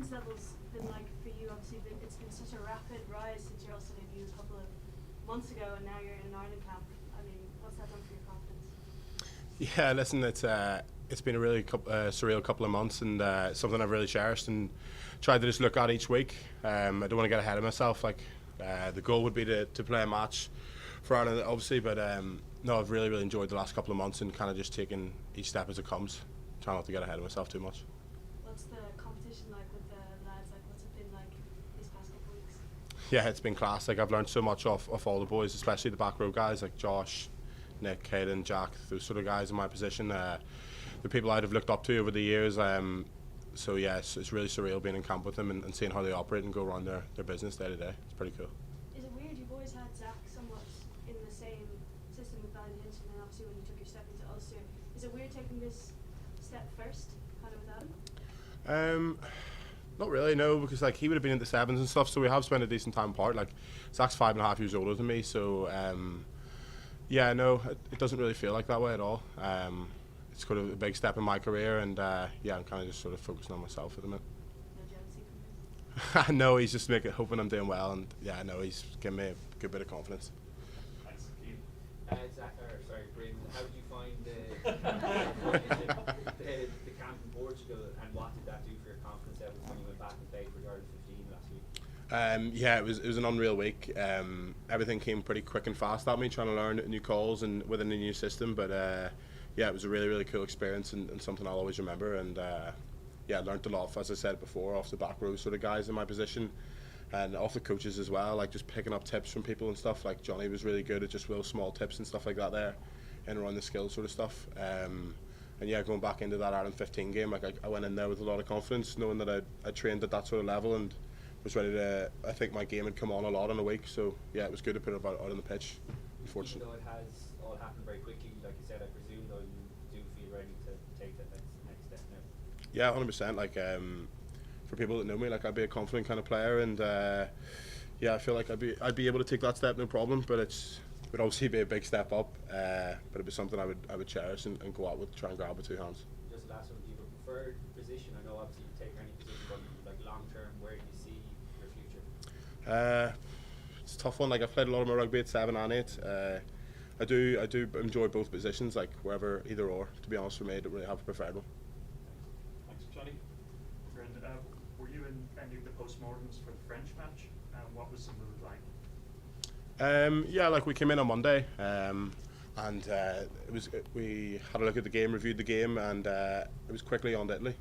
confidence levels been like for you? Obviously, it's been such a rapid rise since your Ulster debut a couple of months ago, and now you're in an Ireland camp. I mean, what's that done for your confidence? Yeah, listen, it's been a really surreal couple of months, and something I've really cherished and tried to just look at each week. I don't want to get ahead of myself. Like the goal would be to play a match for Ireland, obviously, but no, I've really enjoyed the last couple of months and kind of just taking each step as it comes. Try not to get ahead of myself too much. What's the competition like with the lads? Like, what's it been like these past couple of weeks? Yeah, it's been class. Like I've learned so much off all the boys, especially the back row guys like Josh, Nick, Caelan, Jack, those sort of guys in my position. The people I'd have looked up to over the years. So yeah, it's really surreal being in camp with them and seeing how they operate and go around their business day to day. It's pretty cool. Is it weird? You've always had Zach somewhat in the same system with Ballyhinton, and obviously when you took your step into Ulster, is it weird taking this step first, kind of without him? Not really, no, because like he would have been in the sevens and stuff, so we have spent a decent time apart. Like Zach's 5.5 years older than me, so yeah, no, it doesn't really feel like that way at all. It's kind of a big step in my career, and yeah, I'm kind of just sort of focusing on myself at the minute. No jealousy from him? No, he's just hoping I'm doing well, and yeah, no, he's giving me a good bit of confidence. Thanks, Keane. Bryn, how did you find the camp in Portugal, and what did that do for your confidence level when you went back and played for the Ireland 15 last week? Yeah, it was an unreal week. Everything came pretty quick and fast at me, trying to learn new calls and within a new system. But yeah, it was a really cool experience and something I'll always remember. And yeah, I learned a lot, as I said before, off the back row sort of guys in my position, and off the coaches as well. Like just picking up tips from people and stuff. Like Johnny was really good at just real small tips and stuff like that there, and around the skills sort of stuff. And yeah, going back into that Ireland 15 game, like I went in there with a lot of confidence, knowing that I trained at that sort of level and was ready to. I think my game had come on a lot in a week, so yeah, it was good to put it out on the pitch. Unfortunately, even though it has all happened very quickly, like you said, I presume though you do feel ready to take that next step now. Yeah, 100%. Like for people that know me, like I'd be a confident kind of player, and yeah, I feel like I'd be able to take that step no problem. But it would obviously be a big step up, but it'd be something I would cherish and go out with, try and grab with 2 hands. Just the last one, do you have a preferred position? I know obviously you take any position, but like long term, where do you see your future? It's a tough one. Like I've played a lot of my rugby at 7 and 8. I do enjoy both positions, like wherever, either or. To be honest, for me, I don't really have a preferred one. Thanks, Johnny. Bryn, were you in any of the postmortems for the French match? What was the mood like? Yeah, like we came in on Monday, and we had a look at the game, reviewed the game, and it was quickly on to Italy.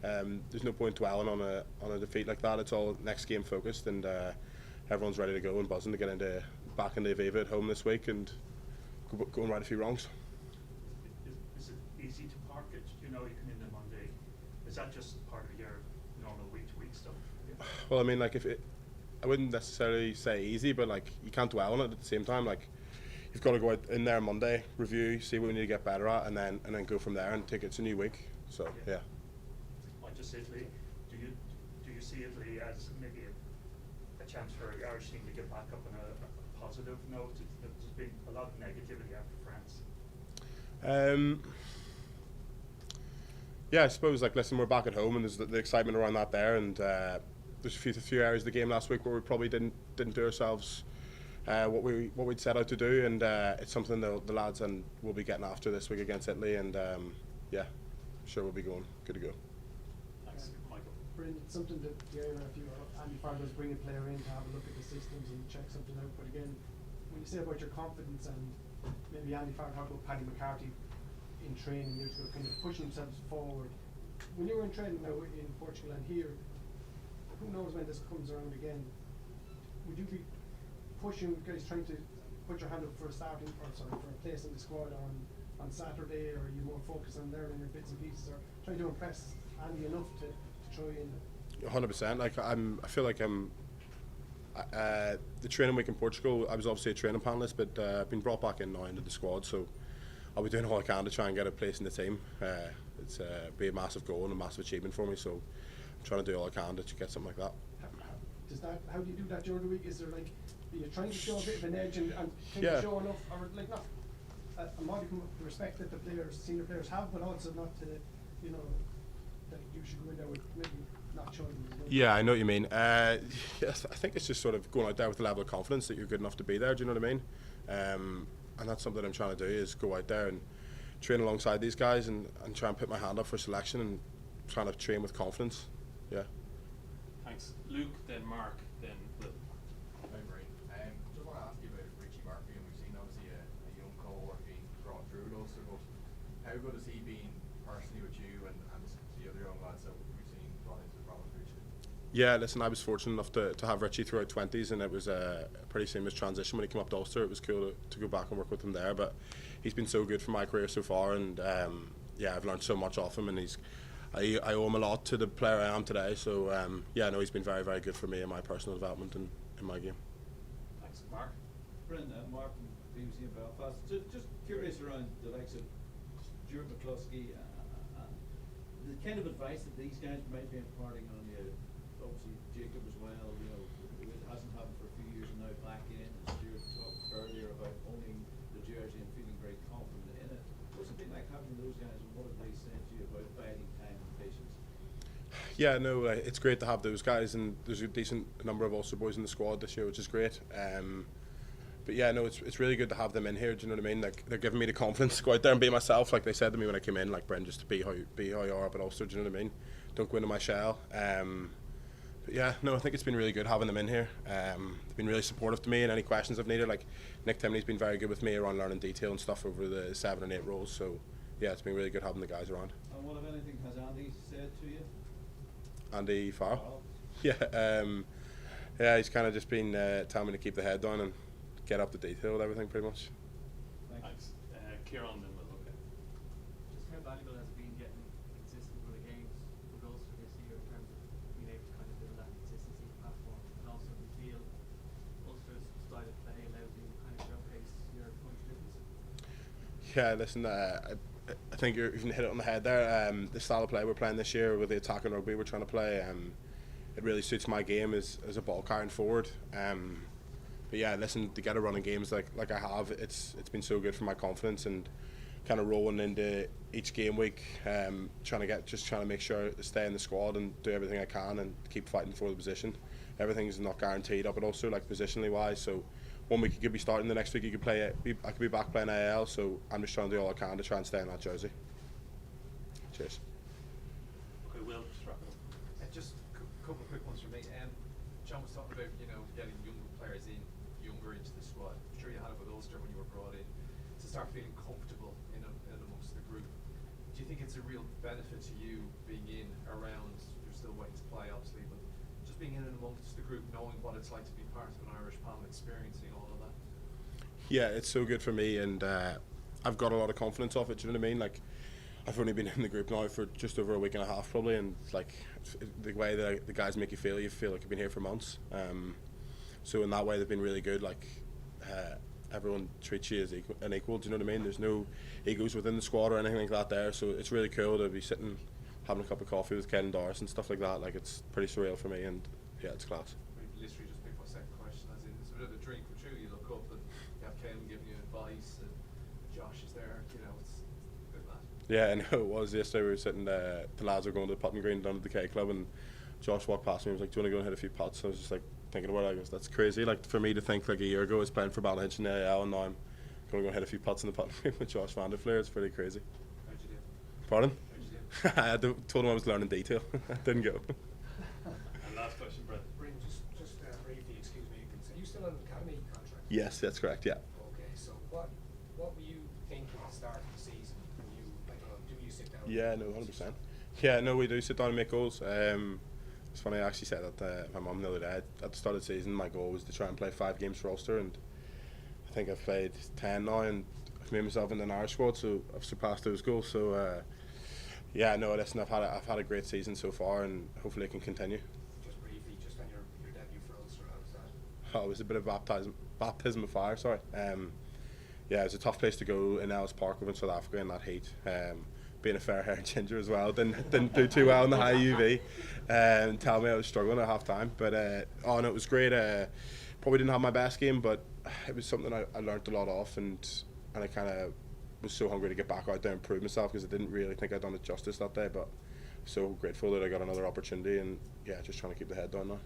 There's no point dwelling on a defeat like that. It's all next game focused, and everyone's ready to go and buzzing to get back into Aviva at home this week and go and right a few wrongs. Is it easy to park it? You know, you come in on Monday. Is that just part of your normal week-to-week stuff? Yeah. Well, I mean, like I wouldn't necessarily say easy, but like you can't dwell on it at the same time. Like you've got to go out in there Monday, review, see what we need to get better at, and then go from there and take it's a new week. So yeah. Just Italy. Do you see Italy as maybe a chance for the Irish team to get back up on a positive note? There's been a lot of negativity after France. Yeah, I suppose like listen, we're back at home, and there's the excitement around that there, and there's a few areas of the game last week where we probably didn't do ourselves what we'd set out to do, and it's something the lads and will be getting after this week against Italy, and yeah, sure we'll be going good to go. Thanks, Michael. Bryn, it's something that the area if you Andy Farrell's bring a player in to have a look at the systems and check something out, but again, when you say about your confidence, and maybe Andy Farrell talked about Paddy McCarthy in training years ago, kind of pushing themselves forward. When you were in training now in Portugal and here, who knows when this comes around again? Would you be pushing guys, trying to put your hand up for for a place in the squad on Saturday, or are you more focused on learning your bits and pieces, or trying to impress Andy enough to try and? 100%. Like I feel like I'm. The training week in Portugal, I was obviously a training panelist, but I've been brought back in now into the squad, so I'll be doing all I can to try and get a place in the team. It's be a massive goal and a massive achievement for me, so I'm trying to do all I can to get something like that. How do you do that during the week? Is there like, are you trying to show a bit of an edge and yeah. show enough, or like not a modicum of respect that the senior players have, but also not to, that you should go in there with maybe not showing them as Yeah, I know what you mean. Yes, I think it's just sort of going out there with the level of confidence that you're good enough to be there. Do you know what I mean? And that's something I'm trying to do, is go out there and train alongside these guys and try and put my hand up for selection and trying to train with confidence. Yeah. Thanks. Luke, then Mark, then Will. Hi, Bryn. Just want to ask you about Richie Murphy, and we've seen obviously a young cohort being brought through at Ulster, but how good has he been personally with you and the other young lads that we've seen brought into the province recently? Yeah, listen, I was fortunate enough to have Richie throughout 20s, and it was a pretty seamless transition when he came up to Ulster. It was cool to go back and work with him there, but he's been so good for my career so far, and yeah, I've learned so much off him, and I owe him a lot to the player I am today. So yeah, no, he's been very, very good for me in my personal development and in my game. Thanks. Mark? Bryn, Mark from BBC in Belfast. Just curious around the likes of Stuart McCluskey, the kind of advice that these guys might be imparting on you. Obviously, Jacob as well. You know, it hasn't happened for a few years, and now back in. And Stuart talked earlier about owning the jersey and feeling very confident in it. What's it been like having those guys, and what have they said to you about biding time and patience? Yeah, no, it's great to have those guys, and there's a decent number of Ulster boys in the squad this year, which is great. But yeah, no, it's really good to have them in here. Do you know what I mean? Like, they're giving me the confidence to go out there and be myself. Like they said to me when I came in, like, Bryn, just to be how you are up at Ulster. Do you know what I mean? Don't go into my shell. But yeah, no, I think it's been really good having them in here. They've been really supportive to me in any questions I've needed. Like, Nick Timney's been very good with me around learning detail and stuff over the 7 and 8 roles. So yeah, it's been really good having the guys around. And what, if anything, has Andy said to you? Andy Farrell? Farrell? Yeah, yeah, he's kind of just been telling me to keep the head down and get up to detail with everything, pretty much. Thanks. Kieran, then Will. Okay. Just how valuable has it been getting consistent with the games with Ulster this year in terms of being able to kind of build that consistency platform, and also do you feel Ulster's style of play allows you to kind of showcase your point of difference? Yeah, listen, I think you've hit it on the head there. The style of play we're playing this year with the attacking rugby we're trying to play, it really suits my game as a ball carrying forward. But yeah, listen, to get a run in games like I have, it's been so good for my confidence, and kind of rolling into each game week, trying to make sure to stay in the squad and do everything I can and keep fighting for the position. Everything's not guaranteed up at Ulster, like positionally wise. So 1 week you could be starting, the next week you could play. I could be back playing AL. So I'm just trying to do all I can to try and stay in that jersey. Cheers. Okay, Will, just wrap it up. Just a couple of quick ones from me. John was talking about, you know, getting younger players younger into the squad. I'm sure you had it with Ulster when you were brought in, to start feeling comfortable in amongst the group. Do you think it's a real benefit to you being in around, you're still waiting to play obviously, but just being in and amongst the group, knowing what it's like to be part of an Irish Palm, experiencing all of that? Yeah, it's so good for me, and I've got a lot of confidence off it. Do you know what I mean? Like, I've only been in the group now for just over a week and a half probably, and like the way that the guys make you feel like you've been here for months. So in that way they've been really good. Like, everyone treats you as an equal. Do you know what I mean? There's no egos within the squad or anything like that there. So it's really cool to be sitting having a cup of coffee with Caelan Doris and stuff like that. Like, it's pretty surreal for me, and yeah, it's class. Literally just picked my second question, as in it's a bit of a drink with you. You look up and you have Caelan giving you advice, and Josh is there. You know, it's a good lad. Yeah, I know it was yesterday. We were sitting, the lads were going to the putting green down at the K Club, and Josh walked past me and was like, "Do you want to go and hit a few putts?" I was just like thinking about it. I guess that's crazy. Like, for me to think like a year ago I was playing for Ballyhinch in the AL, and now I'm going to go and hit a few putts in the putting green with Josh Van der Fleer. It's pretty crazy. How'd you do? Pardon? How'd you do? I told him I was learning detail. I didn't go. And last question, Brett. Bryn, just briefly, excuse me, are you still on an academy contract? Yes, that's correct. Yeah. Okay, so what were you thinking at the start of the season when you, I don't know, do you sit down? Yeah, no, 100%. Yeah, no, we do sit down and make goals. It's funny, I actually said that to my mum the other day. At the start of the season, my goal was to try and play 5 games for Ulster, and I think I've played 10 now, and I've made myself in an Irish squad, so I've surpassed those goals. So yeah, no, listen, I've had a great season so far, and hopefully it can continue. Just briefly, just on your debut for Ulster, how was that? Oh, it was a bit of baptism of fire. Sorry. Yeah, it was a tough place to go in Ellis Park over in South Africa in that heat. Being a fair-haired ginger as well, didn't do too well in the high UV. Tell me I was struggling at half time, but oh no, it was great. Probably didn't have my best game, but it was something I learnt a lot off, and I kind of was so hungry to get back out there and prove myself, because I didn't really think I'd done it justice that day. But so grateful that I got another opportunity, and yeah, just trying to keep the head down now.